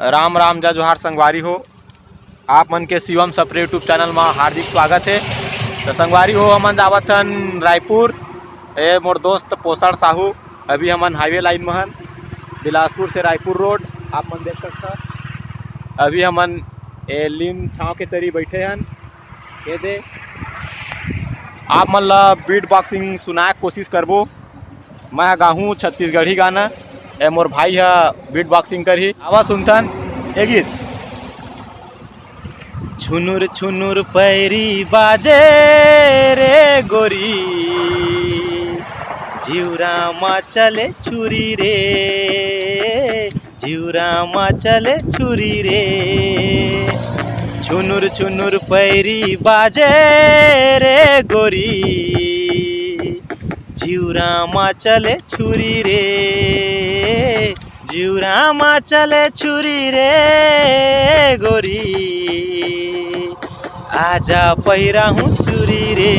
राम राम जय जोहार संगवारी हो। आप मन के शिवम सप्रे यूट्यूब चैनल में हार्दिक स्वागत है। तो संगवारी हो हमन जावत हन रायपुर। ए मोर दोस्त पोषण साहू अभी हमन हाईवे लाइन में हन, बिलासपुर से रायपुर रोड। आप मन देख सकते अभी हमन ए लीम छाँव के तरी बैठे हन। ये दे आप मन ला बीट बॉक्सिंग सुनाए कोशिश करबो। मैं गाहूँ छत्तीसगढ़ी गाना, ए मोर भाई है बीट बॉक्सिंग करही। आवा सुनथन ए गीत। छुनुर छुनुर पैरी बाजे रे गोरी, जिउरा मा चले छुरी रे, जिउरा मा चले छुरी रे। छुनुर छुनुर पैरी बाजे रे गोरी, जिउरा मा चले छुरी रे, जिउरा मा चले छुरी रे गोरी। आजा पैरा हूँ चुरी रे,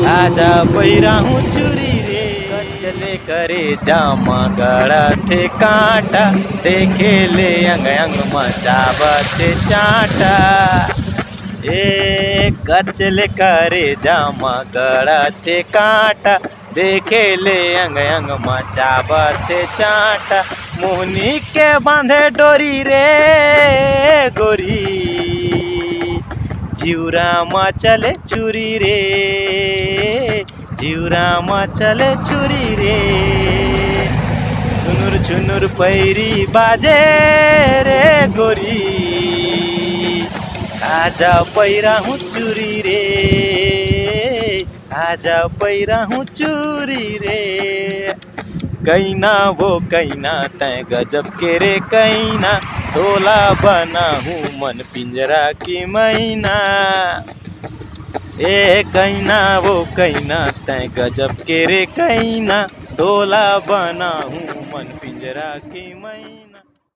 आजा पैरा हूँ चुरी रे। चले करे जामा गड़ा थे कांटा, देखे ले अंग अंग मचावते चाटा। ए कचले करे जामा गड़ा थे कांटा, देखे ले अंग अंग मचावते चाटा। मोहनी के बांधे डोरी रे गोरी, जिउरा मा चले छुरी रे, जिउरा मा चले छुरी रे। छुनुर छुनुर पैरी बाजे रे गोरी, आजा पैरा हूँ चुरी रे, आजा पैरा हूँ चुरी रे। कैना वो कैना तय गजब के रे कैना, तोला बना हूँ मन पिंजरा की मैना। ए कैना वो कैना तय गजब के रे कैना, तोला बना हूँ मन पिंजरा की मैना।